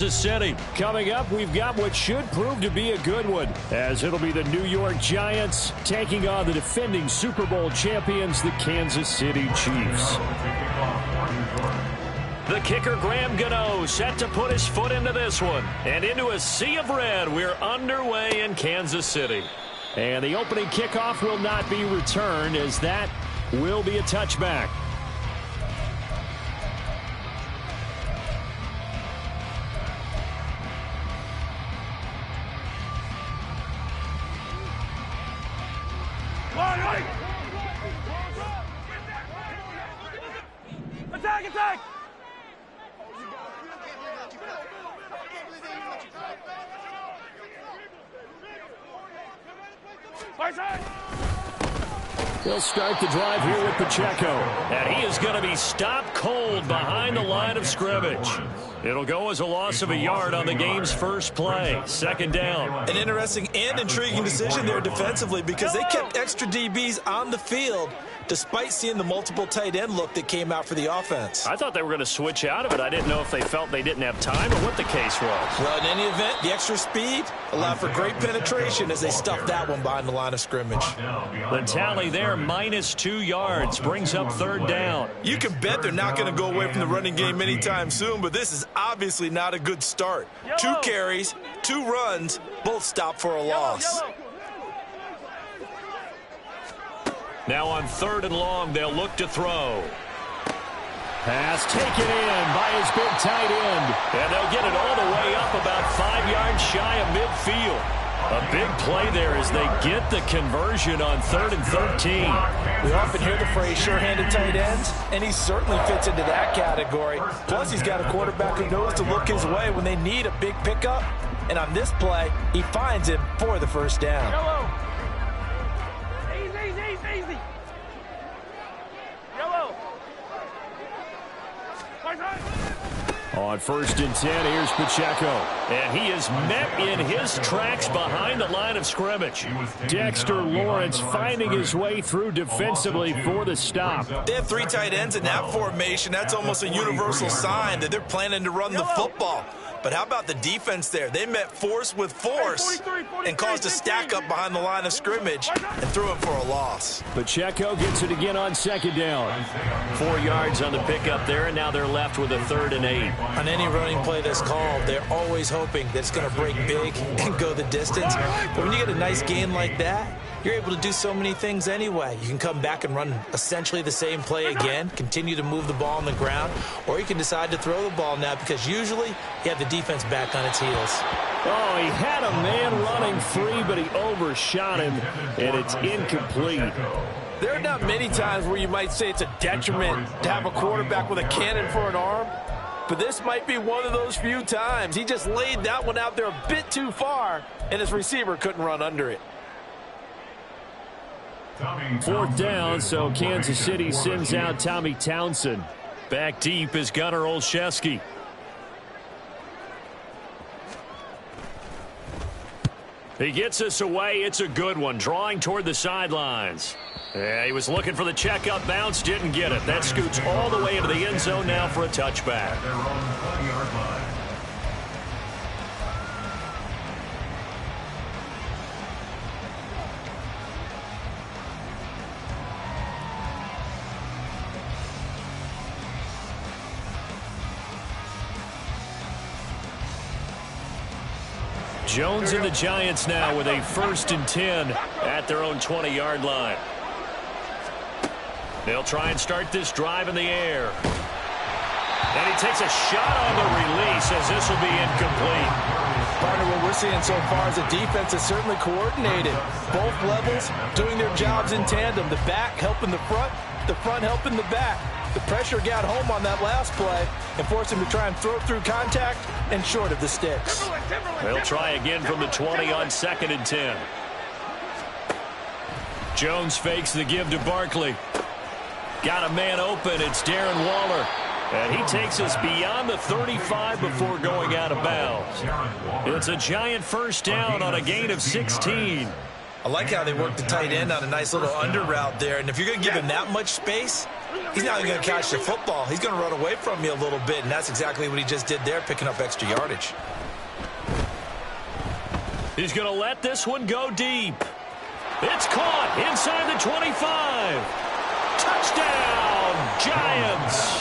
City. Coming up, we've got what should prove to be a good one, as it'll be the New York Giants taking on the defending Super Bowl champions, the Kansas City Chiefs. The kicker, Graham Gano, set to put his foot into this one. And into a sea of red, we're underway in Kansas City. And the opening kickoff will not be returned, as that will be a touchback. Attack, attack! He'll start the drive here with Pacheco. And he is going to be stopped cold behind the line of scrimmage. It'll go as a loss of a yard on the game's first play. Second down. An interesting and intriguing decision there defensively, because they kept extra DBs on the field despite seeing the multiple tight end look that came out for the offense. I thought they were going to switch out of it. I didn't know if they felt they didn't have time or what the case was. Well, in any event, the extra speed allowed for great penetration as they stuffed that one behind the line of scrimmage. The tally there, -2 yards, brings up third down. You can bet they're not going to go away from the running game anytime soon, but this is obviously not a good start. 2 carries, 2 runs, both stopped for a loss. Now on 3rd and long, they'll look to throw. Pass taken in by his big tight end. And they'll get it all the way up about 5 yards shy of midfield. A big play there as they get the conversion on 3rd and 13. We often hear the phrase sure-handed tight ends, and he certainly fits into that category. Plus, he's got a quarterback who knows to look his way when they need a big pickup. And on this play, he finds him for the first down. Yellow. Easy. Yellow. On 1st and 10, here's Pacheco. And he is met in his tracks behind the line of scrimmage. Dexter Lawrence finding his way through defensively for the stop. They have 3 tight ends in that formation. That's almost a universal sign that they're planning to run the football. But how about the defense there? They met force with force and caused a stack up behind the line of scrimmage and threw it for a loss. Pacheco gets it again on 2nd down. 4 yards on the pickup there, and now they're left with a 3rd and 8. On any running play that's called, they're always hoping that it's going to break big and go the distance. But when you get a nice gain like that, you're able to do so many things anyway. You can come back and run essentially the same play again, continue to move the ball on the ground, or you can decide to throw the ball now, because usually you have the defense back on its heels. Oh, he had a man running free, but he overshot him, and it's incomplete. There are not many times where you might say it's a detriment to have a quarterback with a cannon for an arm, but this might be one of those few times. He just laid that one out there a bit too far, and his receiver couldn't run under it. 4th down, so Kansas City sends out Tommy Townsend. Back deep is Gunnar Olszewski. He gets us away. It's a good one, drawing toward the sidelines. Yeah, he was looking for the check-up bounce, didn't get it. That scoots all the way into the end zone now for a touchback. Jones and the Giants now with a 1st and 10 at their own 20-yard line. They'll try and start this drive in the air. And he takes a shot on the release as this will be incomplete. Partner, what we're seeing so far is the defense is certainly coordinated. Both levels doing their jobs in tandem. The back helping the front helping the back. The pressure got home on that last play and forced him to try and throw through contact and short of the sticks. They'll try again from the 20 on 2nd and 10. Jones fakes the give to Barkley. Got a man open. It's Darren Waller. And he takes us beyond the 35 before going out of bounds. It's a Giant 1st down on a gain of 16. I like how they work the tight end on a nice little under route there. And if you're going to give him that much space, He's not going to catch the football. He's going to run away from you a little bit, and that's exactly what he just did there, picking up extra yardage. He's going to let this one go deep. It's caught inside the 25. Touchdown, Giants.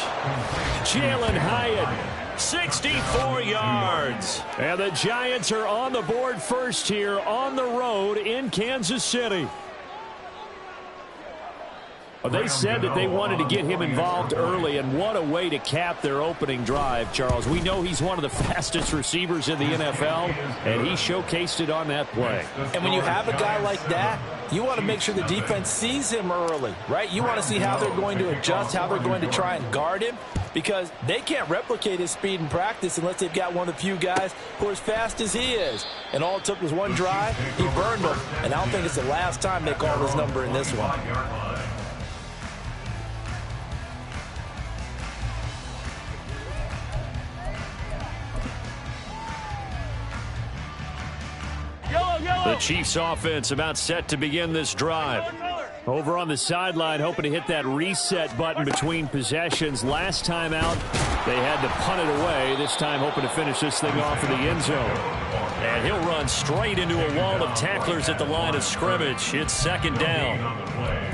Jalen Hyatt, 64 yards. And the Giants are on the board first here on the road in Kansas City. They said that they wanted to get him involved early, and what a way to cap their opening drive, Charles. We know he's one of the fastest receivers in the NFL, and he showcased it on that play. And when you have a guy like that, you want to make sure the defense sees him early, right? You want to see how they're going to adjust, how they're going to try and guard him, because they can't replicate his speed in practice unless they've got one of the few guys who are as fast as he is. And all it took was one drive. He burned them, and I don't think it's the last time they call his number in this one. The Chiefs offense about set to begin this drive. Over on the sideline, hoping to hit that reset button between possessions. Last time out, they had to punt it away. This time, hoping to finish this thing off in the end zone. And he'll run straight into a wall of tacklers at the line of scrimmage. It's second down.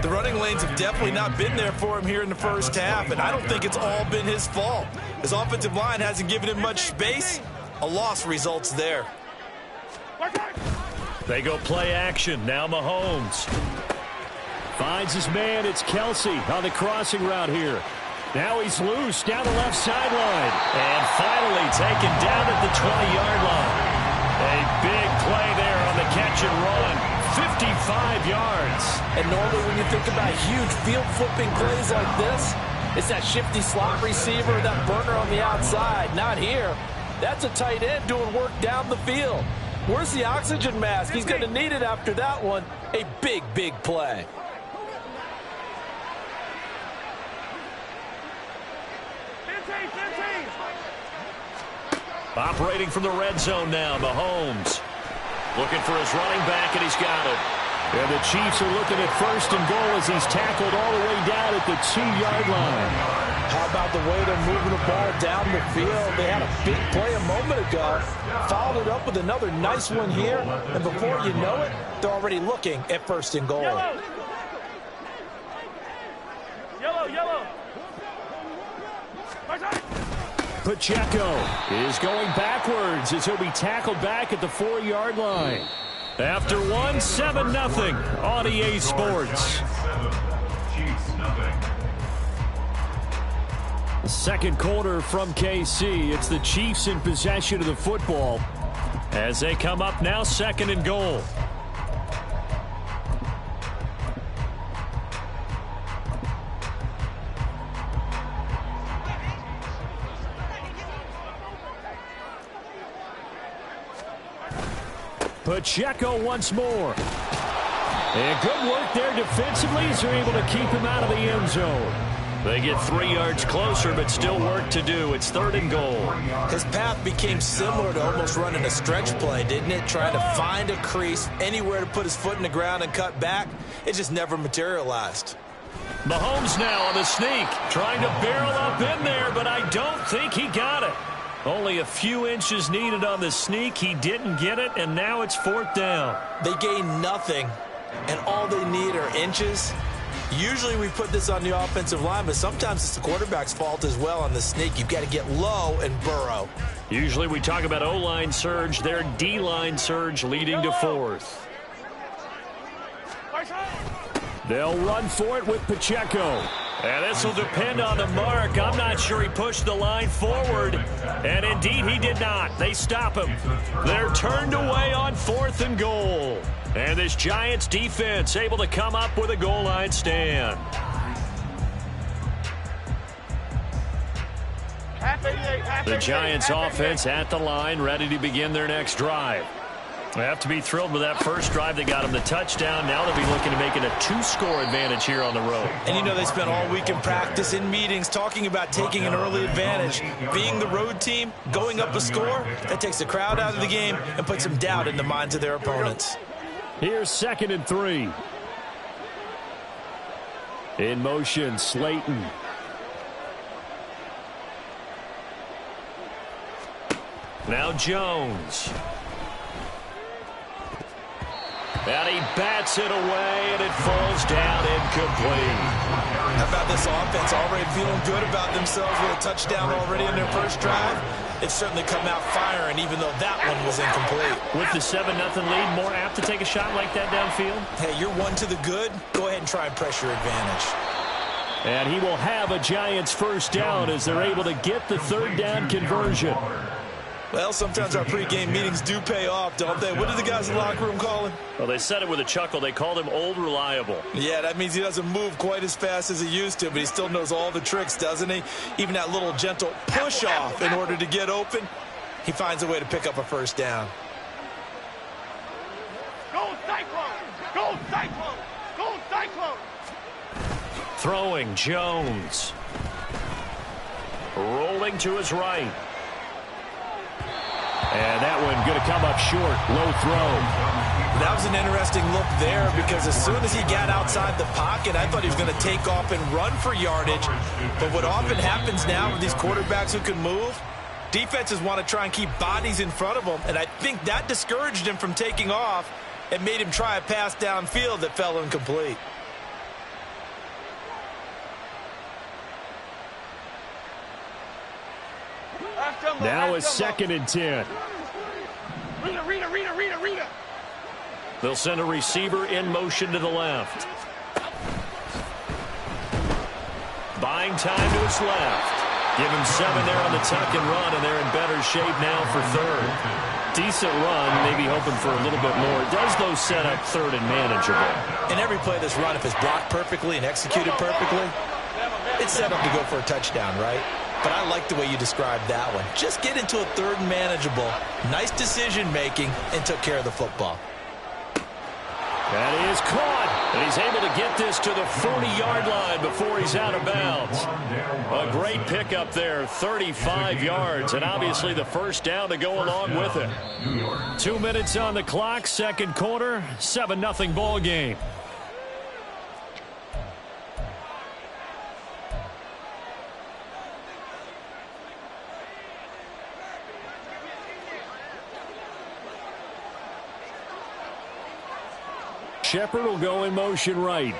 The running lanes have definitely not been there for him here in the first half, and I don't think it's all been his fault. His offensive line hasn't given him much space. A loss results there. They go play action. Now Mahomes finds his man. It's Kelsey on the crossing route here. Now he's loose down the left sideline. And finally taken down at the 20-yard line. A big play there on the catch and run. 55 yards. And normally when you think about huge field flipping plays like this, it's that shifty slot receiver, that burner on the outside. Not here. That's a tight end doing work down the field. Where's the oxygen mask? He's going to need it after that one. A big, big play. Operating from the red zone now, Mahomes. Looking for his running back, and he's got it. And the Chiefs are looking at first and goal as he's tackled all the way down at the 2-yard line. How about the way they're moving the ball down the field? They had a big play a moment ago. Followed it up with another nice one here. And before you know it, they're already looking at first and goal. Yellow. Yellow, yellow. Pacheco is going backwards as he'll be tackled back at the 4-yard line. After one, 7-0 on EA Sports. Second quarter from KC. It's the Chiefs in possession of the football as they come up now second and goal. Pacheco once more. And good work there defensively as they're able to keep him out of the end zone. They get 3 yards closer, but still work to do. It's third and goal. His path became similar to almost running a stretch play, didn't it? Trying to find a crease, anywhere to put his foot in the ground and cut back. It just never materialized. Mahomes now on the sneak, trying to barrel up in there, but I don't think he got it. Only a few inches needed on the sneak. He didn't get it, and now it's fourth down. They gain nothing, and all they need are inches. Usually we put this on the offensive line, but sometimes it's the quarterback's fault as well on the sneak. You've got to get low and burrow. Usually we talk about O-line surge, their D-line surge leading to fourth. They'll run for it with Pacheco. And this will depend on the mark. I'm not sure he pushed the line forward. And indeed, he did not. They stop him. They're turned away on fourth and goal. And this Giants defense able to come up with a goal line stand. The Giants offense at the line, ready to begin their next drive. They have to be thrilled with that first drive. They got them the touchdown. Now they'll be looking to make it a 2-score advantage here on the road. And you know they spent all week in practice, in meetings, talking about taking an early advantage. Being the road team, going up a score, that takes the crowd out of the game and puts some doubt in the minds of their opponents. Here's 2nd and 3. In motion, Slayton. Now Jones. And he bats it away, and it falls down incomplete. How about this offense already feeling good about themselves with a touchdown already in their first drive? They've certainly come out firing, even though that one was incomplete. With the 7-0 lead, more apt to take a shot like that downfield? Hey, you're one to the good. Go ahead and try and press your advantage. And he will have a Giants first down as they're able to get the third down conversion. Well, sometimes our pregame meetings do pay off, don't they? What did the guys in the locker room call him? Well, they said it with a chuckle. They called him Old Reliable. Yeah, that means he doesn't move quite as fast as he used to, but he still knows all the tricks, doesn't he? Even that little gentle push-off in order to get open, he finds a way to pick up a first down. Go Cyclone! Go Cyclone! Go Cyclone! Throwing, Jones. Rolling to his right. And that one going to come up short. Low throw. That was an interesting look there because as soon as he got outside the pocket, I thought he was going to take off and run for yardage. But what often happens now with these quarterbacks who can move, defenses want to try and keep bodies in front of them. And I think that discouraged him from taking off and made him try a pass downfield that fell incomplete. Now a 2nd and 10. Rita. They'll send a receiver in motion to the left. Buying time to his left. Give him 7 there on the tuck and run, and they're in better shape now for third. Decent run, maybe hoping for a little bit more. It does, though, set up third and manageable. And every play this run, if it's blocked perfectly and executed perfectly, it's set up to go for a touchdown, right? But I like the way you described that one. Just get into a third and manageable, nice decision-making, and took care of the football. That is caught, and he's able to get this to the 40-yard line before he's out of bounds. A great pickup there, 35 yards, and obviously the first down to go along with it. 2 minutes on the clock, second quarter, 7-0 ball game. Shepard will go in motion right.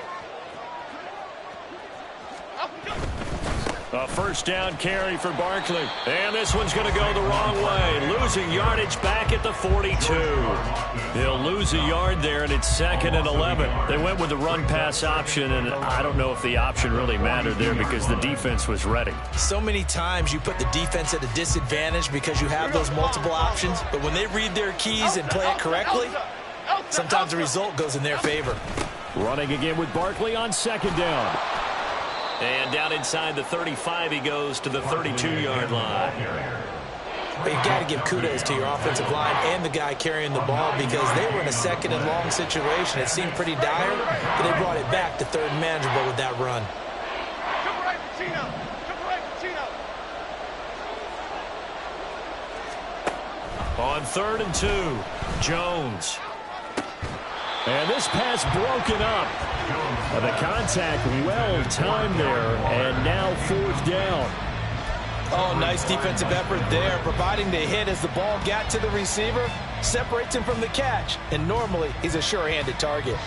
A first down carry for Barkley. And this one's going to go the wrong way. Losing yardage back at the 42. He'll lose a yard there, and it's 2nd and 11. They went with the run-pass option, and I don't know if the option really mattered there because the defense was ready. So many times you put the defense at a disadvantage because you have those multiple options, but when they read their keys and play it correctly, sometimes the result goes in their favor. Running again with Barkley on 2nd down. And down inside the 35, he goes to the 32-yard line. But you've got to give kudos to your offensive line and the guy carrying the ball because they were in a 2nd and long situation. It seemed pretty dire, but they brought it back to third and manageable with that run. On 3rd and 2, Jones. And this pass broken up. The contact well timed there, and now 4th down. Oh, nice defensive effort there, providing the hit as the ball got to the receiver, separates him from the catch, and normally he's a sure-handed target.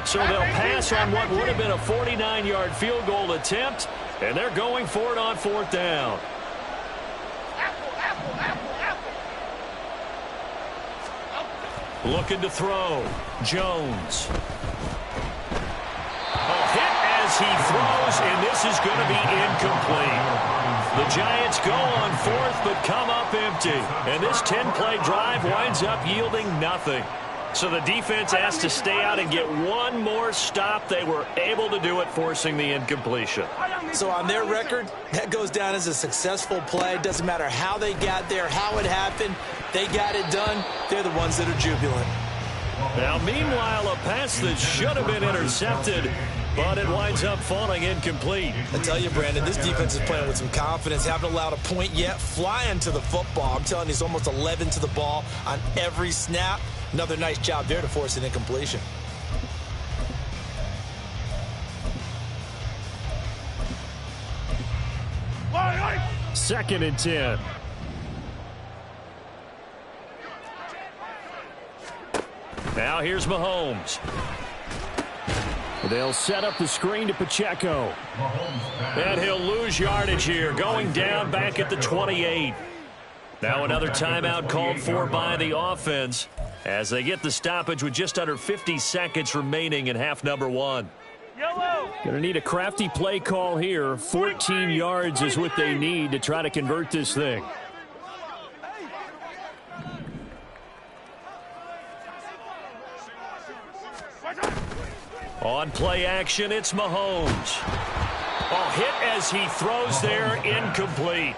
So they'll pass on what would have been a 49-yard field goal attempt, and they're going for it on 4th down. Looking to throw. Jones. A hit as he throws, and this is going to be incomplete. The Giants go on 4th but come up empty. And this 10-play drive winds up yielding nothing. So the defense has to stay out and get one more stop. They were able to do it, forcing the incompletion. So on their record, that goes down as a successful play. Doesn't matter how they got there, how it happened. They got it done. They're the ones that are jubilant. Now, meanwhile, a pass that should have been intercepted, but it winds up falling incomplete. I tell you, Brandon, this defense is playing with some confidence. Haven't allowed a point yet. Flying to the football. I'm telling you, he's almost 11 to the ball on every snap. Another nice job there to force an incompletion. Second and 10. Now here's Mahomes. They'll set up the screen to Pacheco. And he'll lose yardage here, going down back at the 28. Now another timeout called for by the offense as they get the stoppage with just under 50 seconds remaining in half number one. Going to need a crafty play call here. 14 yards is what they need to try to convert this thing. On play action, it's Mahomes. Oh, hit as he throws there, incomplete.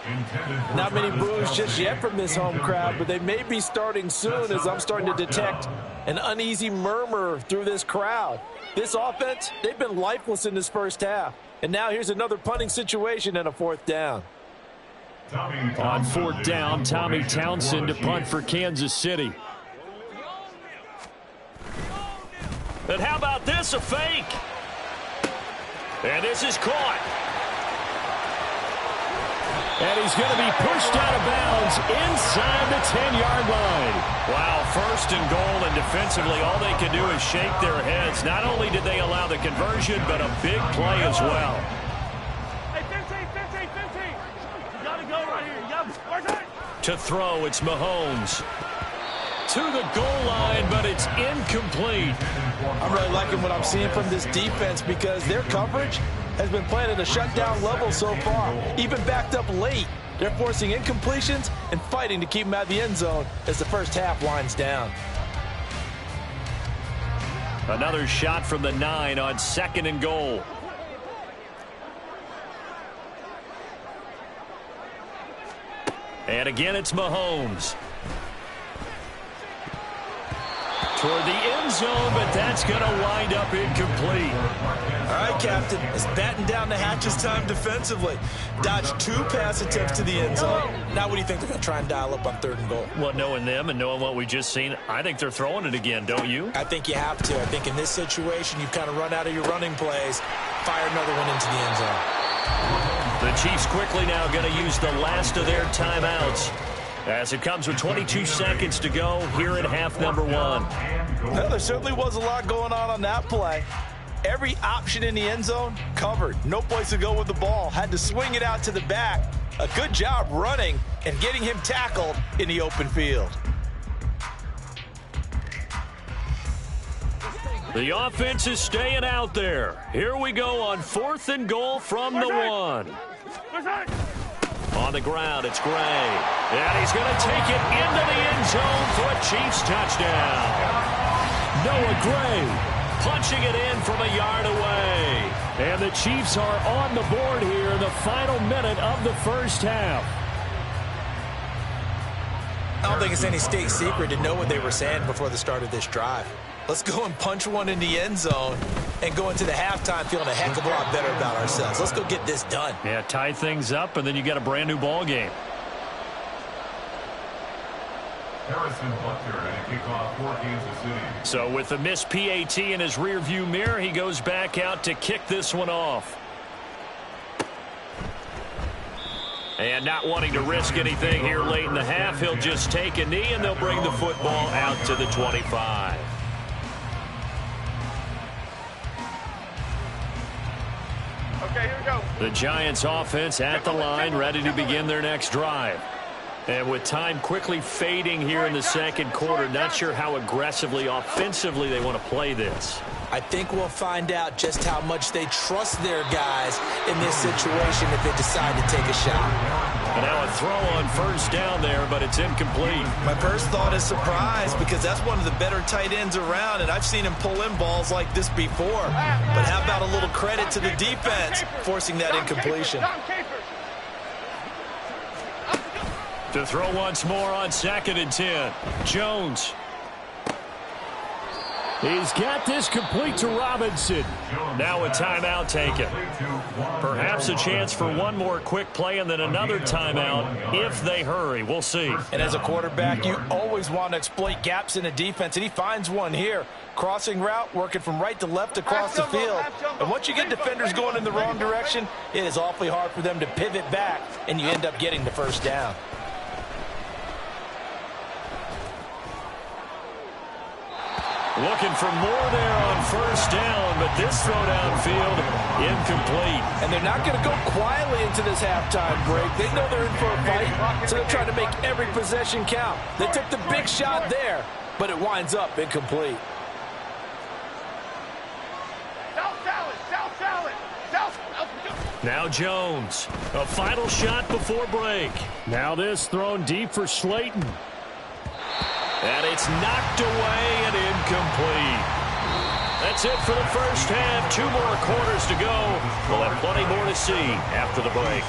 Not many boos just yet from this home crowd, but they may be starting soon as I'm starting to detect an uneasy murmur through this crowd. This offense, they've been lifeless in this first half. And now here's another punting situation and a fourth down. On fourth down, Tommy Townsend to punt for Kansas City. And how about this, a fake? And this is caught. And he's going to be pushed out of bounds inside the 10-yard line. Wow, first and goal, and defensively all they can do is shake their heads. Not only did they allow the conversion, but a big play as well. Hey, 15. You got to go right here. To throw, it's Mahomes. To the goal line, but it's incomplete. I'm really liking what I'm seeing from this defense because their coverage has been playing at a shutdown level so far. Even backed up late, they're forcing incompletions and fighting to keep them out of the end zone as the first half winds down. Another shot from the 9 on second and goal. And again, it's Mahomes. Toward the end zone, but that's going to wind up incomplete. All right, Captain, it's batten down the hatches time defensively. Dodged 2 pass attempts to the end zone. Now what do you think they're going to try and dial up on third and goal? Well, knowing them and knowing what we just seen, I think they're throwing it again, don't you? I think you have to. I think in this situation, you've kind of run out of your running plays. Fire another one into the end zone. The Chiefs quickly now going to use the last of their timeouts as it comes with 22 seconds to go here in half number one. Well, there certainly was a lot going on that play. Every option in the end zone covered. No place to go with the ball. Had to swing it out to the back. A good job running and getting him tackled in the open field. The offense is staying out there. Here we go on fourth and goal from the 1. On the ground, it's Gray. And he's going to take it into the end zone for a Chiefs touchdown. Noah Gray punching it in from a yard away. And the Chiefs are on the board here in the final minute of the first half. I don't think it's any state secret to know what they were saying before the start of this drive. Let's go and punch one in the end zone and go into the halftime feeling a heck of a lot better about ourselves. Let's go get this done. Yeah, tie things up, and then you get a brand new ball game. Harrison Butler and a kickoff for Kansas City. So with the missed PAT in his rearview mirror, he goes back out to kick this one off. And not wanting to risk anything here late in the half, he'll just take a knee, and they'll bring the football out to the 25. Okay, here we go. The Giants offense at the line, ready to begin their next drive. And with time quickly fading here in the second quarter, not sure how aggressively, offensively they want to play this. I think we'll find out just how much they trust their guys in this situation if they decide to take a shot. And now a throw on first down there, but it's incomplete. My first thought is surprise because that's one of the better tight ends around, and I've seen him pull in balls like this before. But how about a little credit to the defense forcing that incompletion? To throw once more on second and 10. Jones. He's got this complete to Robinson. Now a timeout taken. Perhaps a chance for one more quick play and then another timeout if they hurry. We'll see. And as a quarterback, you always want to exploit gaps in a defense, and he finds one here. Crossing route, working from right to left across the field. And once you get defenders going in the wrong direction, it is awfully hard for them to pivot back, and you end up getting the first down. Looking for more there on first down, but this throw downfield incomplete. And they're not going to go quietly into this halftime break. They know they're in for a fight, so they're trying to make every possession count. They took the big shot there, but it winds up incomplete. Now Jones, a final shot before break. Now this thrown deep for Slayton. And it's knocked away and incomplete. That's it for the first half. 2 more quarters to go. We'll have plenty more to see after the break.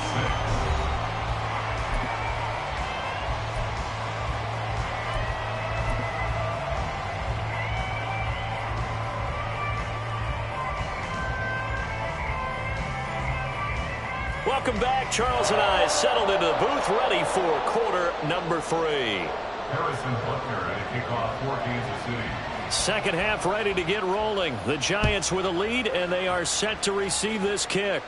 Welcome back. Charles and I settled into the booth, ready for quarter number 3. Harrison Butker at a kickoff for Kansas City. Second half ready to get rolling. The Giants with a lead, and they are set to receive this kick.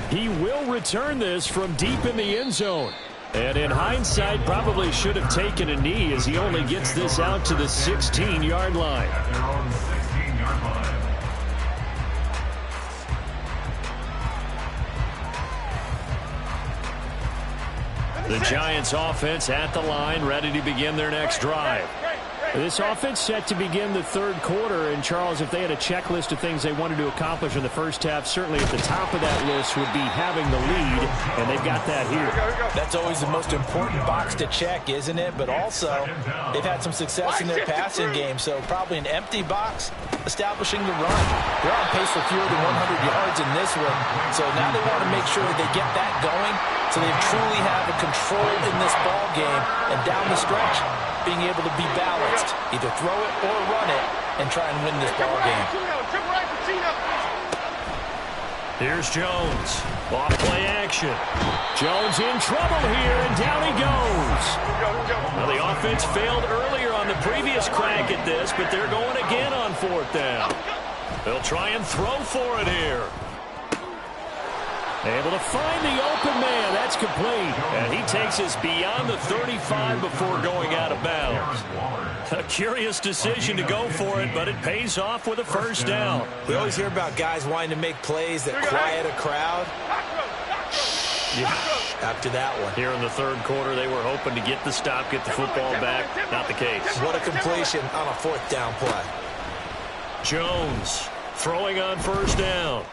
He will return this from deep in the end zone. And in hindsight, probably should have taken a knee as he only gets this out to the 16-yard line. At their own 16-yard line. The Giants offense at the line, ready to begin their next drive. This offense set to begin the third quarter. And, Charles, if they had a checklist of things they wanted to accomplish in the first half, certainly at the top of that list would be having the lead, and they've got that here. That's always the most important box to check, isn't it? But also, they've had some success in their passing game, so probably an empty box establishing the run. They're on pace for fewer than 100 yards in this one, so now they want to make sure that they get that going so they truly have a control in this ball game, and down the stretch, being able to be balanced, either throw it or run it, and try and win this ball game. Here's Jones. Off play action. Jones in trouble here, and down he goes. Now the offense failed earlier on the previous crack at this, but they're going again on 4th down. They'll try and throw for it here. Able to find the open man. That's complete. And he takes us beyond the 35 before going out of bounds. A curious decision to go for it, but it pays off with a first down. We always hear about guys wanting to make plays that quiet a crowd. Yeah. After that one. Here in the third quarter, they were hoping to get the stop, get the football back. Not the case. What a completion on a 4th down play. Jones throwing on first down.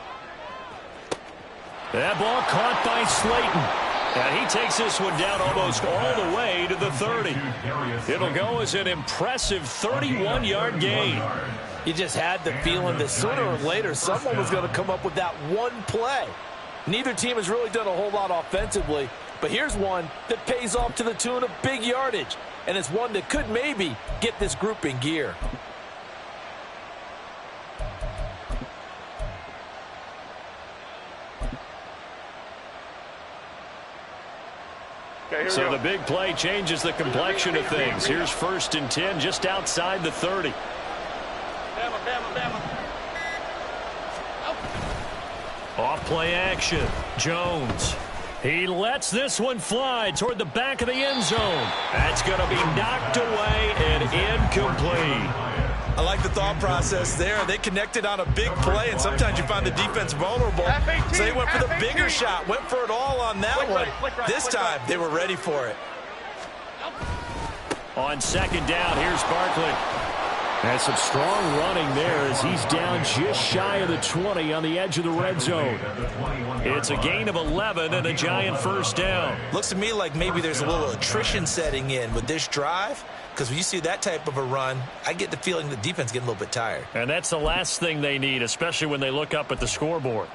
That ball caught by Slayton. And he takes this one down almost all the way to the 30. It'll go as an impressive 31-yard gain. You just had the feeling that sooner or later someone was going to come up with that one play. Neither team has really done a whole lot offensively, but here's one that pays off to the tune of big yardage, and it's one that could maybe get this group in gear. So the big play changes the complexion of things. Here's 1st and 10 just outside the 30. Off play action. Jones. He lets this one fly toward the back of the end zone. That's going to be knocked away and incomplete. I like the thought process there. They connected on a big play, and sometimes you find the defense vulnerable. So they went for the bigger shot, went for it all on that one. This time, they were ready for it. On 2nd down, here's Barkley. And some strong running there as he's down just shy of the 20 on the edge of the red zone. It's a gain of 11 and a Giant first down. Looks to me like maybe there's a little attrition setting in with this drive, because when you see that type of a run, I get the feeling the defense getting a little bit tired. And that's the last thing they need, especially when they look up at the scoreboard.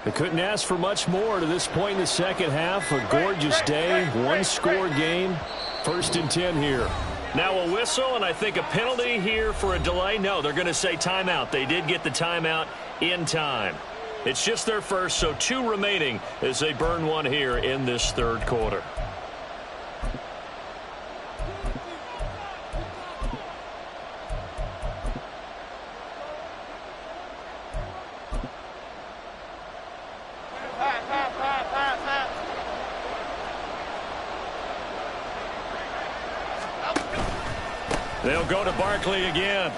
They couldn't ask for much more to this point in the second half. A gorgeous day, one-score game. 1st and 10 here. Now a whistle, and I think a penalty here for a delay. No, they're going to say timeout. They did get the timeout in time. It's just their first, so 2 remaining as they burn one here in this third quarter. They'll go to Barkley again.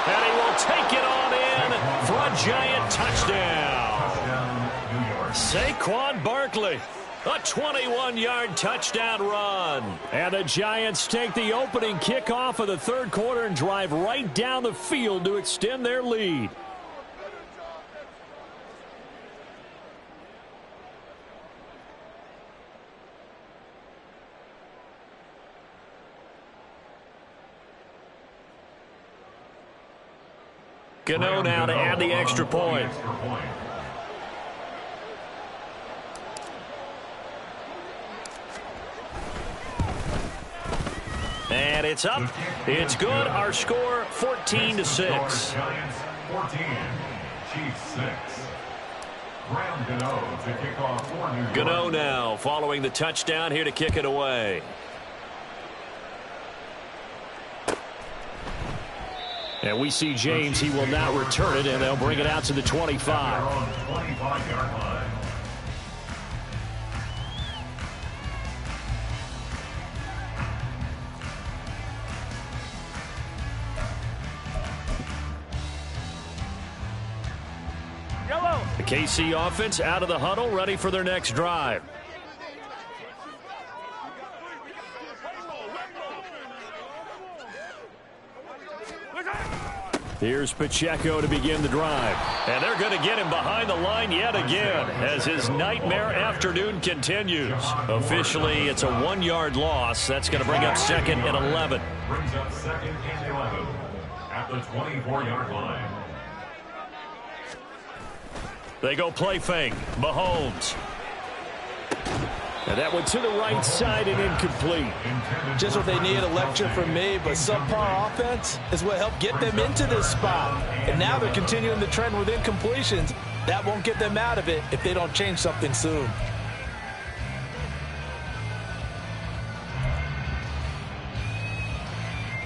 And he will take it on in for a giant touchdown. Saquon Barkley, a 21-yard touchdown run. And the Giants take the opening kickoff of the third quarter and drive right down the field to extend their lead. G.O.A.T now to add the extra point. And it's up. It's good. Our score 14-6. Giants 14, Chiefs 6. G.O.A.T to kick off for New York. G.O.A.T now following the touchdown here to kick it away. And we see James. He will now return it, and they'll bring it out to the 25. They're on the 25-yard line. The KC offense out of the huddle, ready for their next drive. Here's Pacheco to begin the drive. And they're going to get him behind the line yet again as his nightmare afternoon continues. Officially, it's a 1-yard loss. That's going to bring up 2nd and 11. Brings up 2nd and 11 at the 24-yard line. They go play fake. Mahomes. And that one to the right side and incomplete. Just what they need, a lecture from me, but subpar offense is what helped get them into this spot. And now they're continuing the trend with incompletions. That won't get them out of it if they don't change something soon.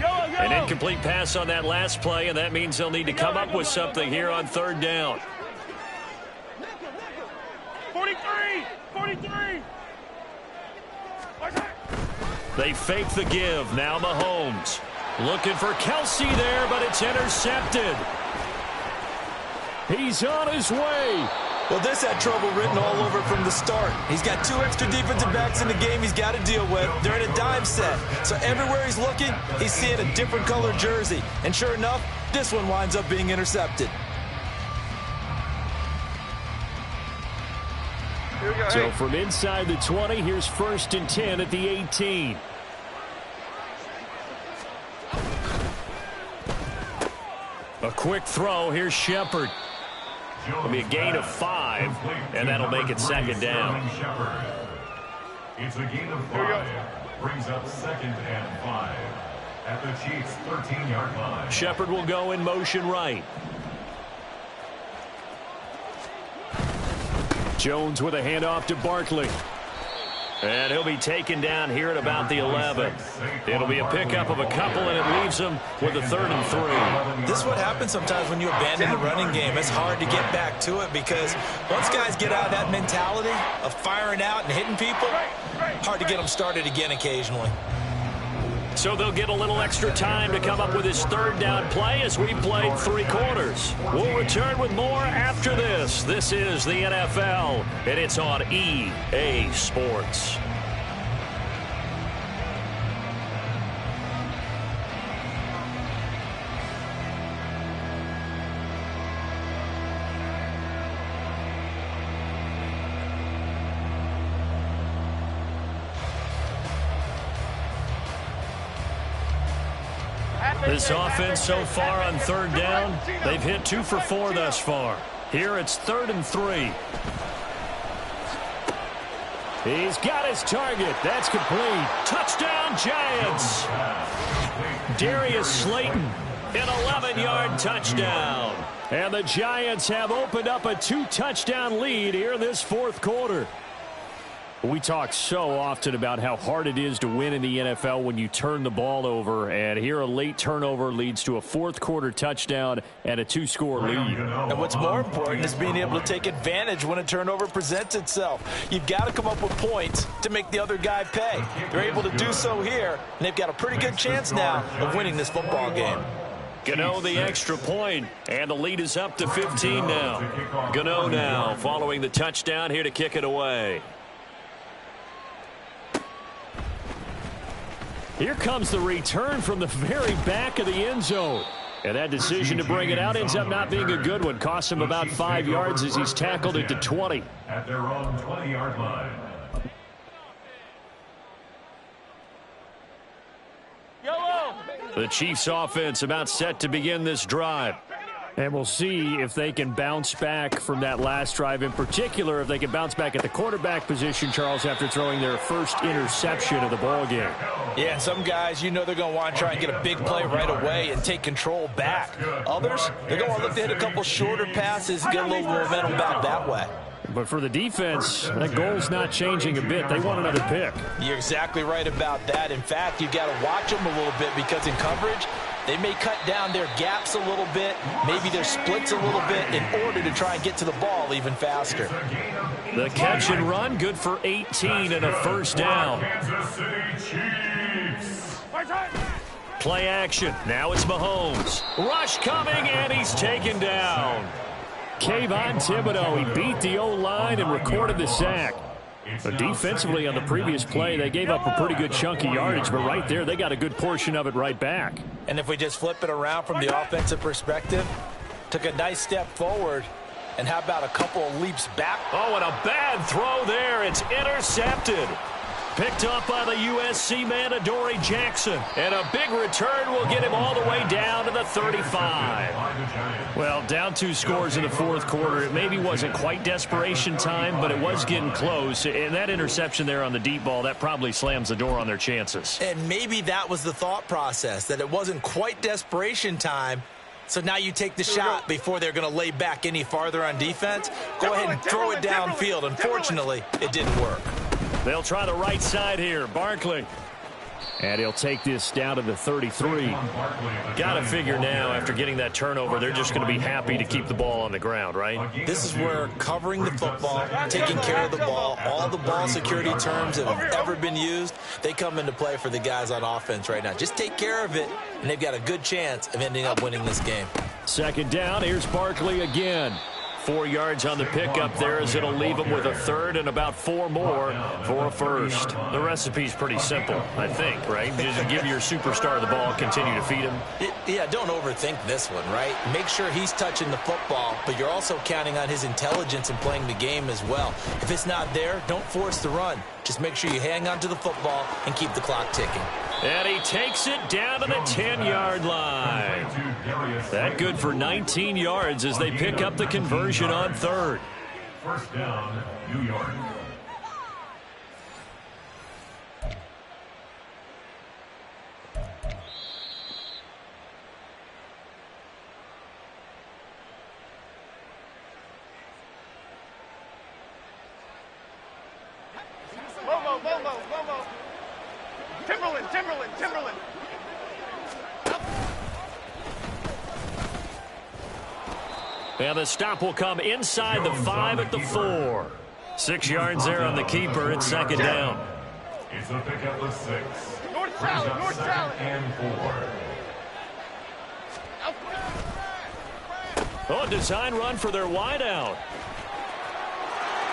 An incomplete pass on that last play, and that means they'll need to come up with something here on 3rd down. 43! They fake the give. Now Mahomes. Looking for Kelsey there, but it's intercepted. He's on his way. Well, this had trouble written all over from the start. He's got 2 extra defensive backs in the game he's got to deal with. They're in a dime set. So everywhere he's looking, he's seeing a different color jersey. And sure enough, this one winds up being intercepted. So from inside the 20, here's 1st and 10 at the 18. A quick throw. Here's Shepard. It'll be a gain of 5, and that'll make it 2nd down. It's a gain of 5. Brings up 2nd and 5 at the Chiefs' 13-yard line. Shepard will go in motion right. Jones with a handoff to Barkley. And he'll be taken down here at about the 11. It'll be a pickup of a couple, and it leaves him with a 3rd and 3. This is what happens sometimes when you abandon the running game. It's hard to get back to it because once guys get out of that mentality of firing out and hitting people, hard to get them started again occasionally. So they'll get a little extra time to come up with his 3rd down play as we played 3 quarters. We'll return with more after this. This is the NFL, and it's on EA Sports. This offense so far on third down, they've hit 2 for 4 thus far. Here it's 3rd and 3. He's got his target. That's complete. Touchdown, Giants. Darius Slayton, an 11-yard touchdown. And the Giants have opened up a 2-touchdown lead here in this 4th quarter. We talk so often about how hard it is to win in the NFL when you turn the ball over, and here a late turnover leads to a 4th quarter touchdown and a 2-score lead. And what's more important is being able to take advantage when a turnover presents itself. You've got to come up with points to make the other guy pay. They're able to do so here, and they've got a pretty good chance now of winning this football game. G.O.A.T the extra point, and the lead is up to 15 now. G.O.A.T now following the touchdown here to kick it away. Here comes the return from the very back of the end zone. And that decision to bring it out ends up not being a good one. Costs him about 5 yards as he's tackled it to 20. At their own 20-yard line. The Chiefs offense about set to begin this drive. And we'll see if they can bounce back from that last drive, in particular if they can bounce back at the quarterback position, Charles, after throwing their first interception of the ball game. Yeah, and some guys, you know they're going to want to try and get a big play right away and take control back. Others, they're going to look to hit a couple shorter passes and get a little momentum back that way. But for the defense, that goal's not changing a bit. They want another pick. You're exactly right about that. In fact, you've got to watch them a little bit because in coverage, they may cut down their gaps a little bit, maybe their splits a little bit in order to try and get to the ball even faster. The catch and run, good for 18 and a first down. Play action. Now it's Mahomes. Rush coming, and he's taken down. Kayvon Thibodeau, he beat the O-line and recorded the sack. But defensively on the previous play, they gave up a pretty good chunk of yardage, but right there, they got a good portion of it right back. And if we just flip it around from the offensive perspective, took a nice step forward, and how about a couple of leaps back? Oh, and a bad throw there. It's intercepted. Picked up by the USC man, Adoree Jackson. And a big return will get him all the way down to the 35. Well, down 2 scores in the 4th quarter. It maybe wasn't quite desperation time, but it was getting close. And that interception there on the deep ball, that probably slams the door on their chances. And maybe that was the thought process, that it wasn't quite desperation time. So now you take the shot before they're going to lay back any farther on defense. Go ahead and throw it downfield. Unfortunately, it didn't work. They'll try the right side here. Barkley. And he'll take this down to the 33. Got to figure now, after getting that turnover, they're just going to be happy to keep the ball on the ground, right? This is where covering the football, taking care of the ball, all the ball security terms that have ever been used, they come into play for the guys on offense right now. Just take care of it, and they've got a good chance of ending up winning this game. 2nd down. Here's Barkley again. 4 yards on the pickup there as it'll leave them with a 3rd and about 4 more for a first. The recipe's pretty simple, I think, right? Just give your superstar the ball, continue to feed him. Yeah, don't overthink this one, right? Make sure he's touching the football, but you're also counting on his intelligence in playing the game as well. If it's not there, don't force the run. Just make sure you hang on to the football and keep the clock ticking. And he takes it down to the 10-yard line. That good for 19 yards as they pick up the conversion on 3rd. First down, New York. Timberland. And the stop will come inside the 5 at the 4. 6 yards there on the keeper. It's 2nd down. It's a pickup of 6. North Charlotte. And 4. Oh, a design run for their wideout.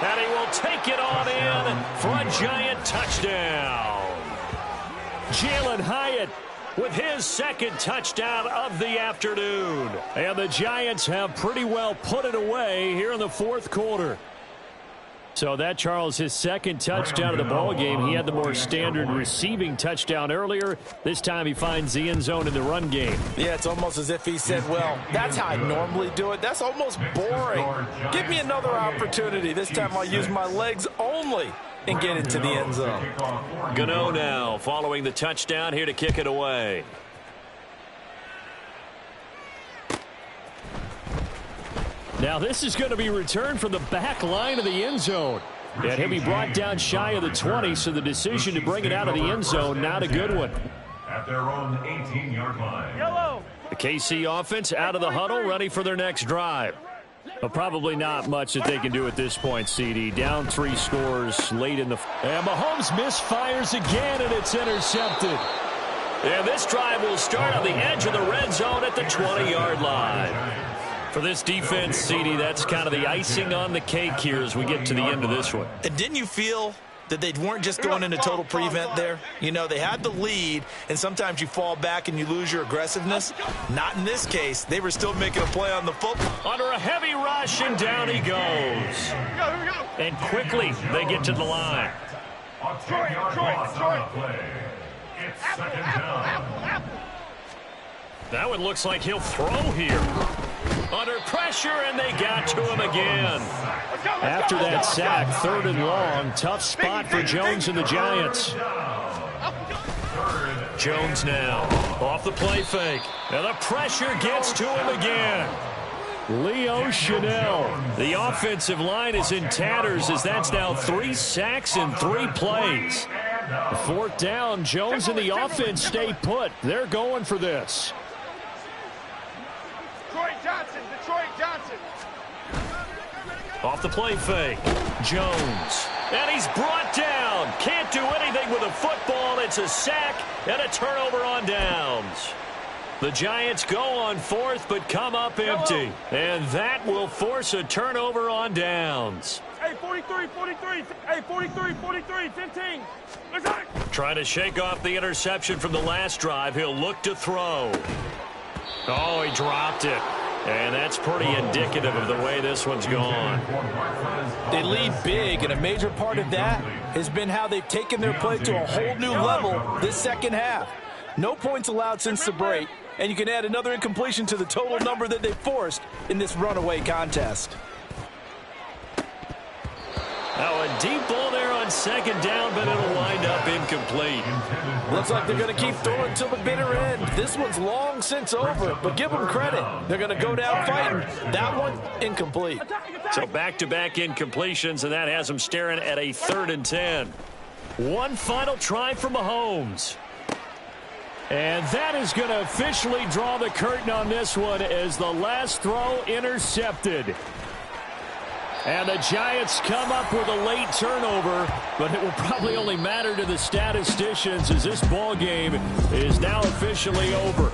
And he will take it on in for a Giant touchdown. Jalen Hyatt with his 2nd touchdown of the afternoon. And the Giants have pretty well put it away here in the 4th quarter. So that, Charles, his second touchdown of the ball game. He had the more standard receiving touchdown earlier. This time he finds the end zone in the run game. Yeah, it's almost as if he said, well, that's how I normally do it. That's almost boring. Give me another opportunity. This time I'll use my legs only and get into the end zone. G.O.A.T now following the touchdown here to kick it away. Now this is going to be returned from the back line of the end zone. And he'll be brought down shy of the 20, so the decision to bring it out of the end zone, not a good one. At their own 18-yard line. Yellow. The KC offense out of the huddle, ready for their next drive. But probably not much that they can do at this point, CD. Down 3 scores late in the... And Mahomes misfires again, and it's intercepted. And this drive will start on the edge of the red zone at the 20-yard line. For this defense, CD, that's kind of the icing on the cake here as we get to the end of this one. And didn't you feel that they weren't just going into total prevent there? You know, they had the lead, and sometimes you fall back and you lose your aggressiveness. Not in this case. They were still making a play on the football. Under a heavy rush, and down he goes. And quickly, they get to the line. A 10-yard loss on the play. It's second down. That one looks like he'll throw here. Under pressure, and they got to him again. After that sack, 3rd and long, tough spot for Jones and the Giants. Jones now off the play fake. And the pressure gets to him again. Leo Chanel. The offensive line is in tatters as that's now 3 sacks in 3 plays. 4th down, Jones and the offense stay put. They're going for this. Detroit Johnson. Off the play fake. Jones. And he's brought down. Can't do anything with a football. It's a sack and a turnover on downs. The Giants go on 4th but come up empty. And that will force a turnover on downs. Hey, 43, 43. Hey, 43, 43, 15. Trying to shake off the interception from the last drive. He'll look to throw. Oh, he dropped it. And that's pretty indicative of the way this one's gone. They lead big, and a major part of that has been how they've taken their play to a whole new level this second half. No points allowed since the break, and you can add another incompletion to the total number that they forced in this runaway contest. Now a deep ball there on 2nd down, but it'll wind up incomplete. Looks like they're going to keep throwing till the bitter end. This one's long since over, but give them credit. They're going to go down fighting. That one, incomplete. So back-to-back incompletions, and that has them staring at a 3rd and 10. One final try for Mahomes. And that is going to officially draw the curtain on this one as the last throw intercepted. And the Giants come up with a late turnover, but it will probably only matter to the statisticians as this ball game is now officially over.